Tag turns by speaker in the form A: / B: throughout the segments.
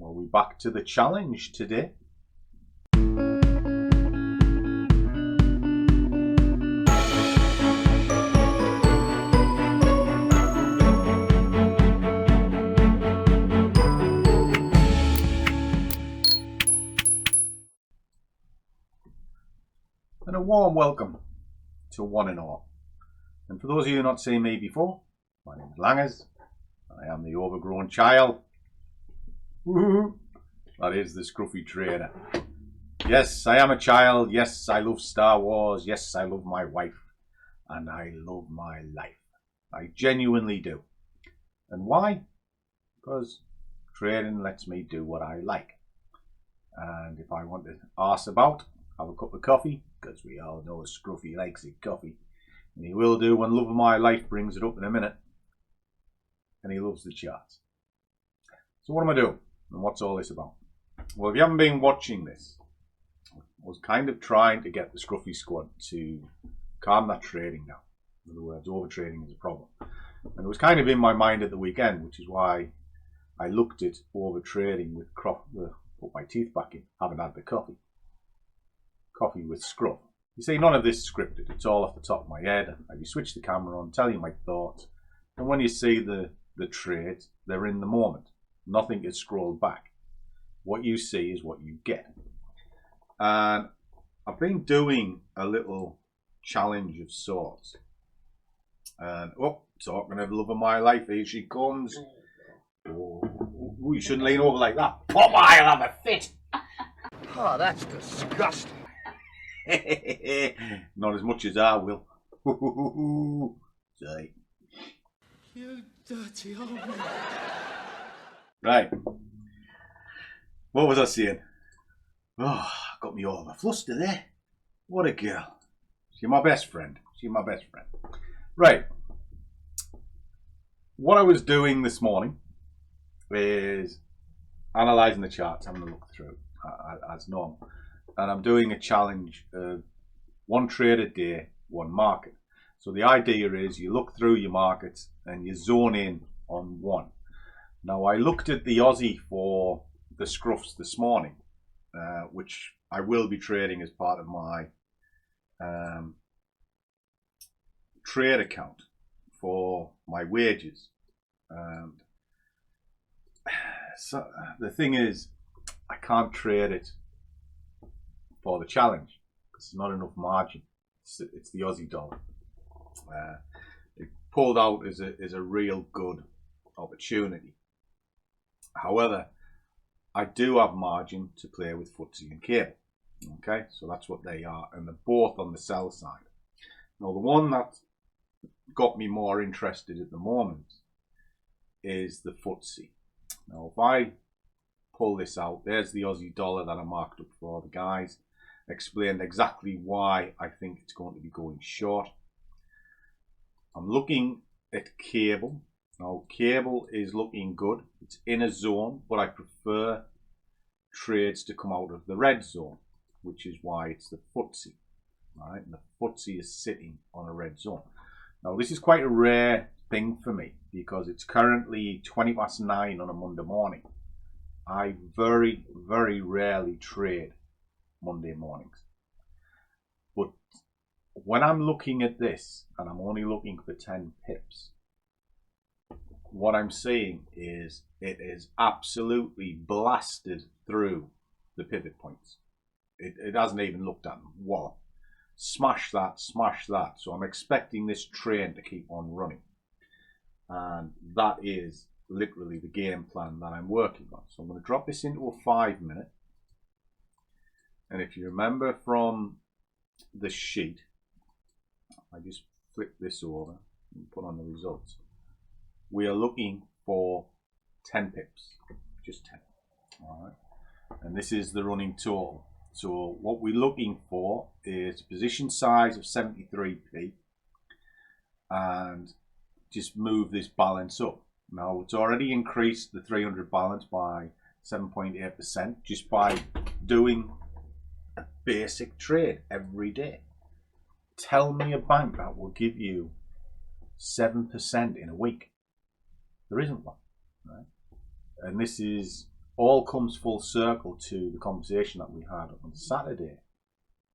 A: Well, we're back to the challenge today. And a warm welcome to one and all. And for those of you not seen me before, my name is Langers. I am the overgrown child. Woohoo! That is the Scruffy Trader. Yes, I am a child. Yes, I love Star Wars. Yes, I love my wife. And I love my life. I genuinely do. And why? Because trading lets me do what I like. And if I want to arse about, have a cup of coffee, because we all know Scruffy likes his coffee. And he will do when Love of My Life brings it up in a minute. And he loves the charts. So what am I doing? And what's all this about? Well, if you haven't been watching this, I was kind of trying to get the Scruffy Squad to calm that trading down. In other words, overtrading is a problem. And it was kind of in my mind at the weekend, which is why I looked at overtrading with put my teeth back in, having had the coffee. Coffee with Scruff. You see, none of this is scripted. It's all off the top of my head. I just switch the camera on, tell you my thoughts. And when you see the trades, they're in the moment. Nothing is scrolled back. What you see is what you get. And I've been doing a little challenge of sorts. And, talking of Love of My Life, here she comes. Oh, you shouldn't lean over like that. Pop, I'll have a fit.
B: Oh, that's disgusting.
A: Not as much as I will. Sorry.
B: You dirty old man.
A: Right. What was I saying? Oh, got me all flustered there. What a girl. She's my best friend. She's my best friend. Right. What I was doing this morning is analysing the charts, having a look through as normal. And I'm doing a challenge of one trade a day, one market. So the idea is you look through your markets and you zone in on one. Now I looked at the Aussie for the Scruffs this morning, which I will be trading as part of my trade account for my wages. And so the thing is, I can't trade it for the challenge because there's not enough margin. It's the Aussie dollar. It pulled out as a real good opportunity. However, I do have margin to play with FTSE and cable. Okay, so that's what they are, and they're both on the sell side. Now, the one that got me more interested at the moment is the FTSE. Now, if I pull this out, there's the Aussie dollar that I marked up for the guys. Explained exactly why I think it's going to be going short. I'm looking at cable. Now, cable is looking good. It's in a zone, but I prefer trades to come out of the red zone, which is why it's the FTSE. Right? And the FTSE is sitting on a red zone. Now, this is quite a rare thing for me because it's currently 9:20 on a Monday morning. I very, very rarely trade Monday mornings. But when I'm looking at this and I'm only looking for 10 pips, what I'm seeing is it is absolutely blasted through the pivot points. It hasn't even looked at them. Whoa. Smash that, smash that. So I'm expecting this train to keep on running. And that is literally the game plan that I'm working on. So I'm going to drop this into a 5-minute. And if you remember from the sheet, I just flip this over and put on the results. We are looking for 10 pips, just 10. All right. And this is the running total. So what we're looking for is a position size of 73p and just move this balance up. Now it's already increased the 300 balance by 7.8% just by doing a basic trade every day. Tell me a bank that will give you 7% in a week. There isn't one, right? And this is all comes full circle to the conversation that we had on Saturday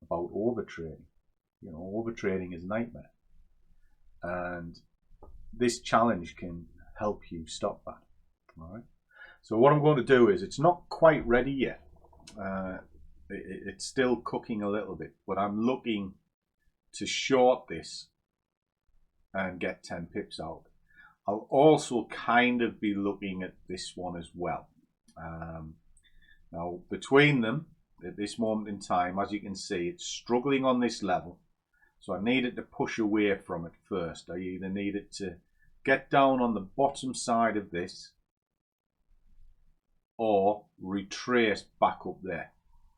A: about overtrading. You know, overtrading is a nightmare, and this challenge can help you stop that. All right. So what I'm going to do is, it's not quite ready yet. It's still cooking a little bit, but I'm looking to short this and get 10 pips out. I'll also kind of be looking at this one as well. Now, between them, at this moment in time, as you can see, it's struggling on this level. So I needed to push away from it first. I either needed to get down on the bottom side of this or retrace back up there,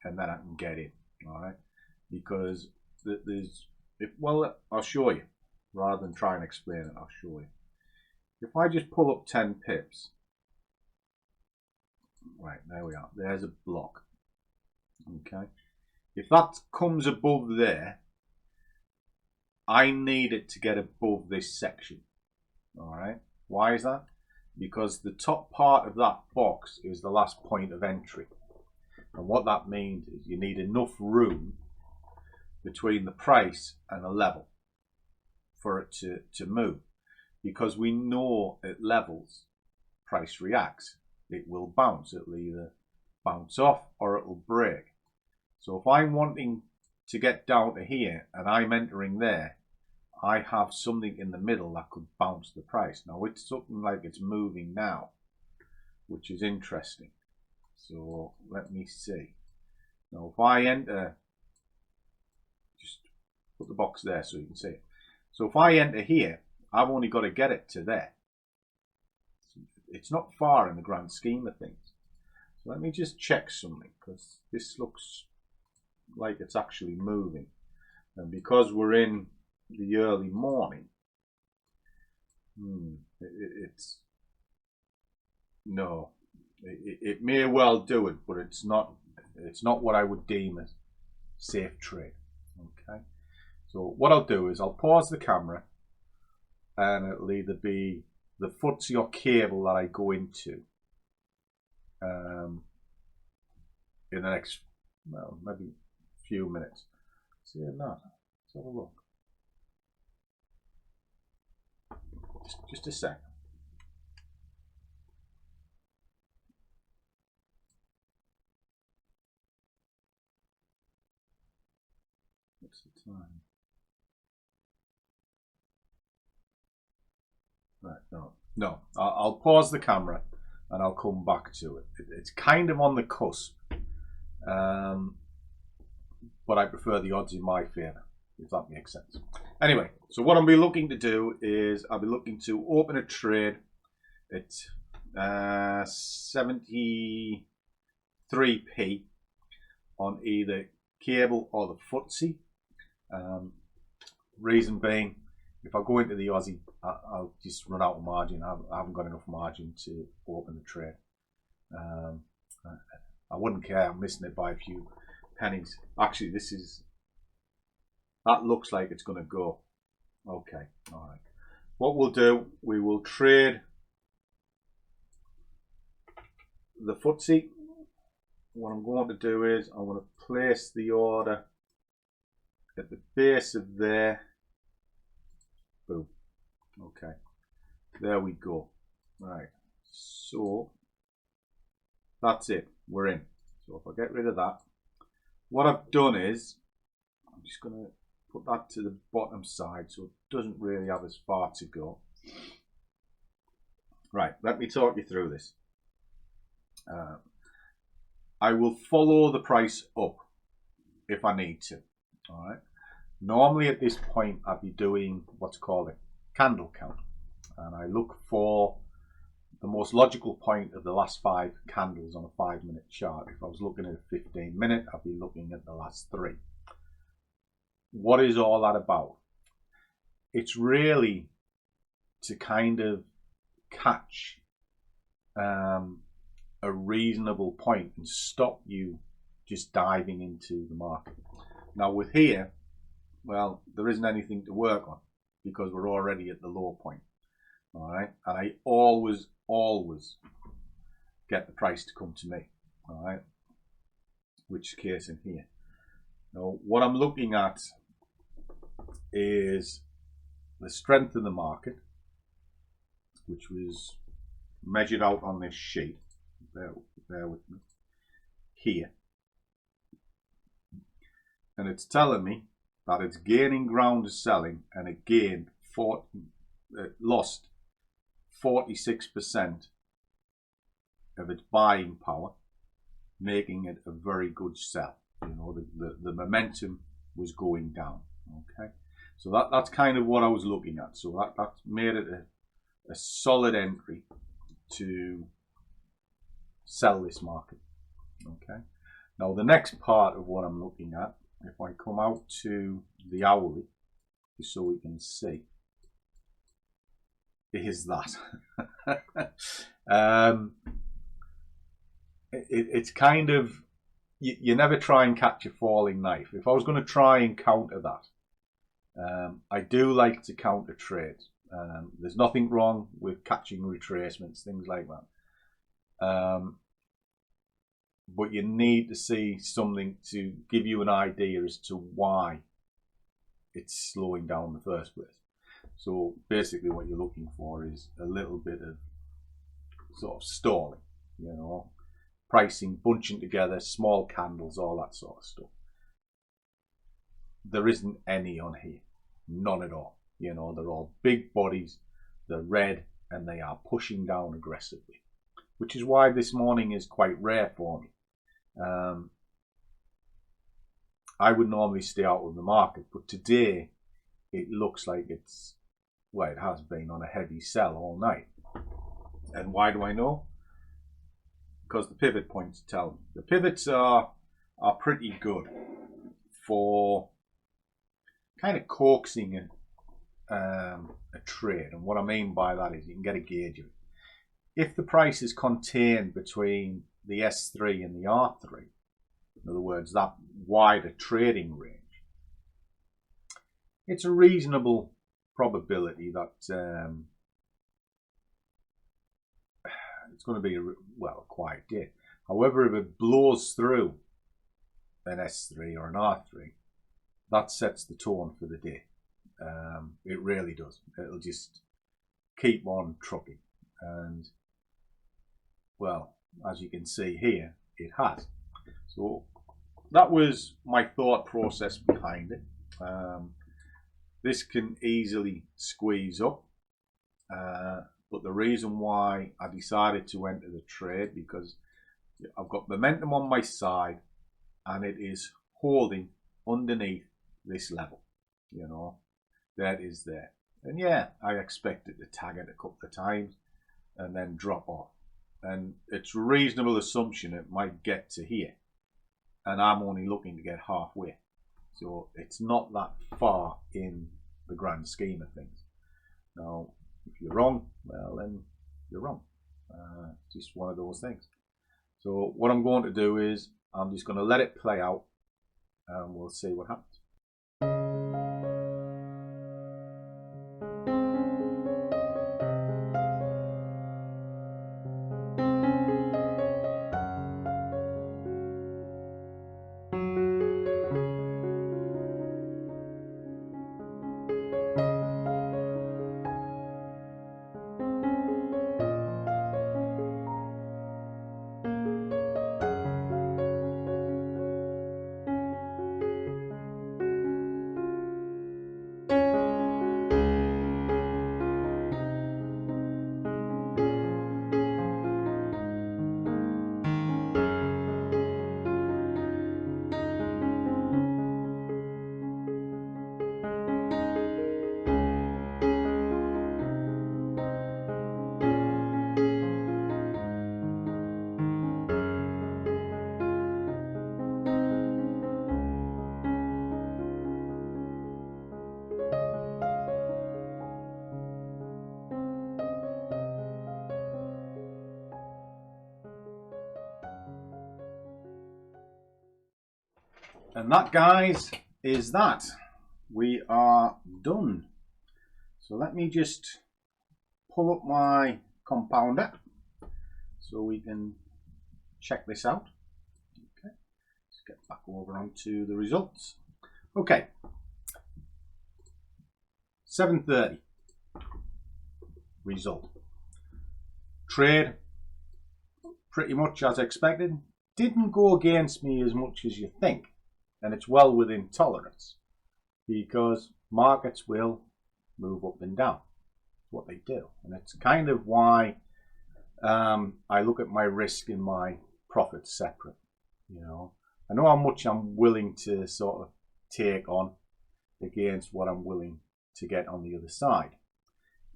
A: and then I can get in. All right, because well, I'll show you rather than try and explain it. I'll show you. If I just pull up 10 pips, right, there we are. There's a block. Okay, if that comes above there, I need it to get above this section. All right, why is that? Because the top part of that box is the last point of entry, and what that means is you need enough room between the price and the level for it to move, because we know at levels price reacts. It will bounce. It'll either bounce off or it will break. So if I'm wanting to get down to here and I'm entering there, I have something in the middle that could bounce the price. Now it's something like it's moving now, which is interesting. So let me see. Now if I enter, just put the box there so you can see it. So if I enter here, I've only got to get it to there. It's not far in the grand scheme of things. So let me just check something, because this looks like it's actually moving. And because we're in the early morning, it may well do it, but it's not what I would deem as safe trade. Okay, so what I'll do is I'll pause the camera, and it'll either be the FTSE or cable that I go into in the next, well, maybe a few minutes. See that? Let's have a look. Just a sec. What's the time? Right, no. I'll pause the camera and I'll come back to it. It's kind of on the cusp, but I prefer the odds in my favour, if that makes sense. Anyway, so what I'll be looking to do is I'll be looking to open a trade at 73p on either cable or the FTSE. Reason being, if I go into the Aussie, I'll just run out of margin. I haven't got enough margin to open the trade. I wouldn't care. I'm missing it by a few pennies. Actually, that looks like it's going to go. Okay, all right. What we'll do, we will trade the FTSE. What I'm going to do is I'm going to place the order at the base of there. Boom. Okay, there we go. Right, so that's it, we're in. So if I get rid of that, what I've done is I'm just going to put that to the bottom side so it doesn't really have as far to go. Right, let me talk you through this. I will follow the price up if I need to. All right. Normally at this point I'd be doing what's called a candle count, and I look for the most logical point of the last 5 candles on a 5-minute chart. If I was looking at a 15-minute, I'd be looking at the last 3. What is all that about? It's really to kind of catch a reasonable point and stop you just diving into the market. Now with here, well, there isn't anything to work on because we're already at the low point. All right, and I always get the price to come to me. All right, which is the case in here. Now, what I'm looking at is the strength of the market, which was measured out on this sheet. Bear with me here, and it's telling me that it's gaining ground as selling, and it gained lost 46% of its buying power, making it a very good sell. You know, the momentum was going down. Okay, so that's kind of what I was looking at. So that made it a solid entry to sell this market. Okay, now the next part of what I'm looking at, if I come out to the hourly, just so we can see, is that. It's kind of, you never try and catch a falling knife. If I was going to try and counter that, I do like to counter trade. There's nothing wrong with catching retracements, things like that. But you need to see something to give you an idea as to why it's slowing down in the first place. So basically what you're looking for is a little bit of sort of stalling, you know, pricing bunching together, small candles, all that sort of stuff. There isn't any on here, none at all. You know, they're all big bodies, they're red, and they are pushing down aggressively, which is why this morning is quite rare for me. I would normally stay out of the market, but today it looks like it's, well, it has been on a heavy sell all night. And why do I know? Because the pivot points tell me. The pivots are pretty good for kind of coaxing a trade. And what I mean by that is you can get a gauge of it. If the price is contained between the S3 and the R3, in other words, that wider trading range, it's a reasonable probability that it's going to be a quiet day. However, if it blows through an S3 or an R3, that sets the tone for the day. It really does. It'll just keep on trucking, and well, as you can see here, it has. So that was my thought process behind it. This can easily squeeze up, but the reason why I decided to enter the trade, because I've got momentum on my side and it is holding underneath this level, you know, that is there. And yeah, I expected to tag it a couple of times and then drop off, and it's a reasonable assumption it might get to here, and I'm only looking to get halfway. So it's not that far in the grand scheme of things. Now, if you're wrong, well, then you're wrong. Just one of those things. So what I'm going to do is I'm just going to let it play out, and we'll see what happens. And that, guys, is that. We are done. So let me just pull up my compounder so we can check this out. Okay, let's get back over onto the results. Okay, 7:30 result. Trade pretty much as expected. Didn't go against me as much as you think, and it's well within tolerance because markets will move up and down. It's what they do, and it's kind of why I look at my risk and my profits separate. You know, I know how much I'm willing to sort of take on against what I'm willing to get on the other side.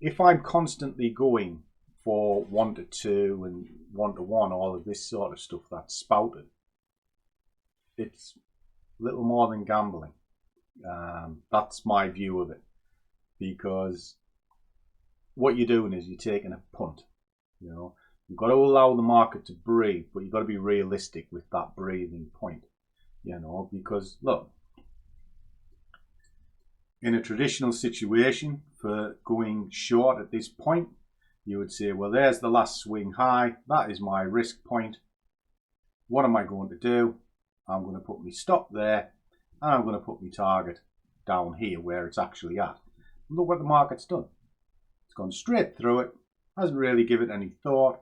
A: If I'm constantly going for 1 to 2 and 1 to 1, all of this sort of stuff that's spouted, it's little more than gambling. That's my view of it, because what you're doing is you're taking a punt. You know, you've got to allow the market to breathe, but you've got to be realistic with that breathing point. You know, because look, in a traditional situation for going short at this point, you would say, well, there's the last swing high. That is my risk point. What am I going to do? I'm going to put my stop there, and I'm going to put my target down here where it's actually at. Look what the market's done. It's gone straight through it, hasn't really given it any thought,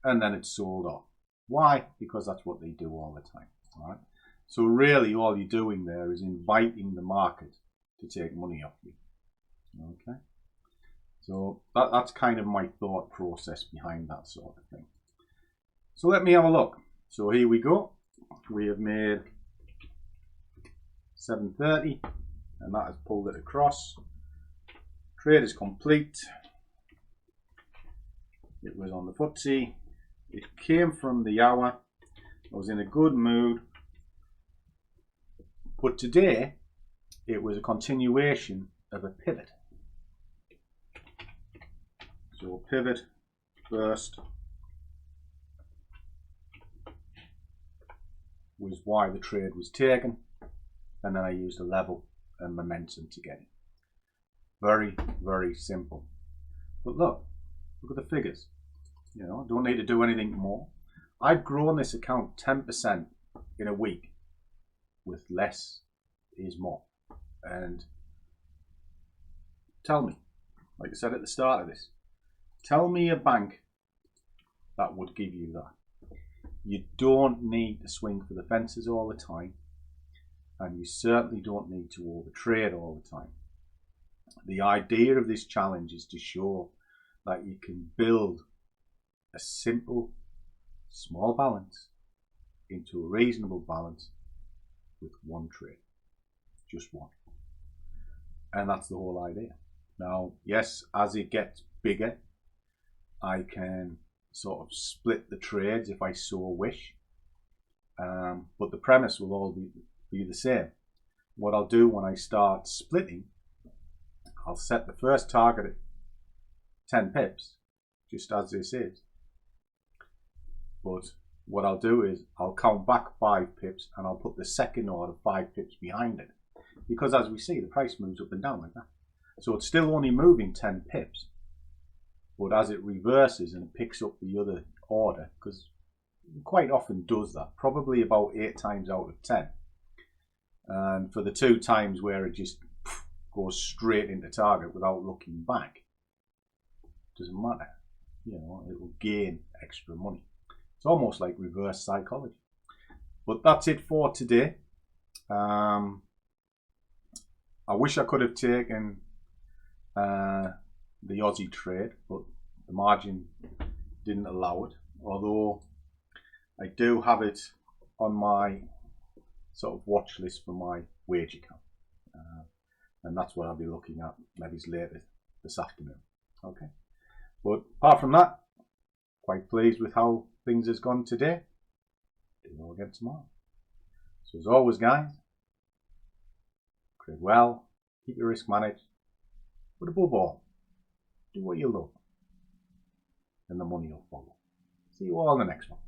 A: and then it's sold off. Why? Because that's what they do all the time. All right? So really all you're doing there is inviting the market to take money off you. Okay? So that's kind of my thought process behind that sort of thing. So let me have a look. So here we go. We have made 7:30, and that has pulled it across. Trade is complete. It was on the FTSE. It came from the hour. I was in a good mood. But today, it was a continuation of a pivot. So pivot first was why the trade was taken, and then I used a level and momentum to get it. Very, very simple. But look at the figures. You know, don't need to do anything more. I've grown this account 10% in a week with less is more. And tell me, like I said at the start of this, tell me a bank that would give you that. You don't need to swing for the fences all the time, and you certainly don't need to overtrade all the time. The idea of this challenge is to show that you can build a simple, small balance into a reasonable balance with one trade, just one. And that's the whole idea. Now, yes, as it gets bigger, I can sort of split the trades if I so wish, but the premise will all be the same. What I'll do when I start splitting, I'll set the first target at 10 pips, just as this is. But what I'll do is I'll count back 5 pips and I'll put the second order 5 pips behind it. Because as we see, the price moves up and down like that. So it's still only moving 10 pips. But as it reverses and it picks up the other order, because it quite often does that, probably about 8 times out of 10. And for the 2 times where it just goes straight into target without looking back, doesn't matter. You know, it will gain extra money. It's almost like reverse psychology. But that's it for today. I wish I could have taken the Aussie trade, but the margin didn't allow it. Although I do have it on my sort of watch list for my wage account, and that's what I'll be looking at maybe later this afternoon. Okay, but apart from that, quite pleased with how things has gone today. Do it all again tomorrow. So as always, guys, trade well, keep your risk managed, but above all, do what you love, and the money will follow. See you all in the next one.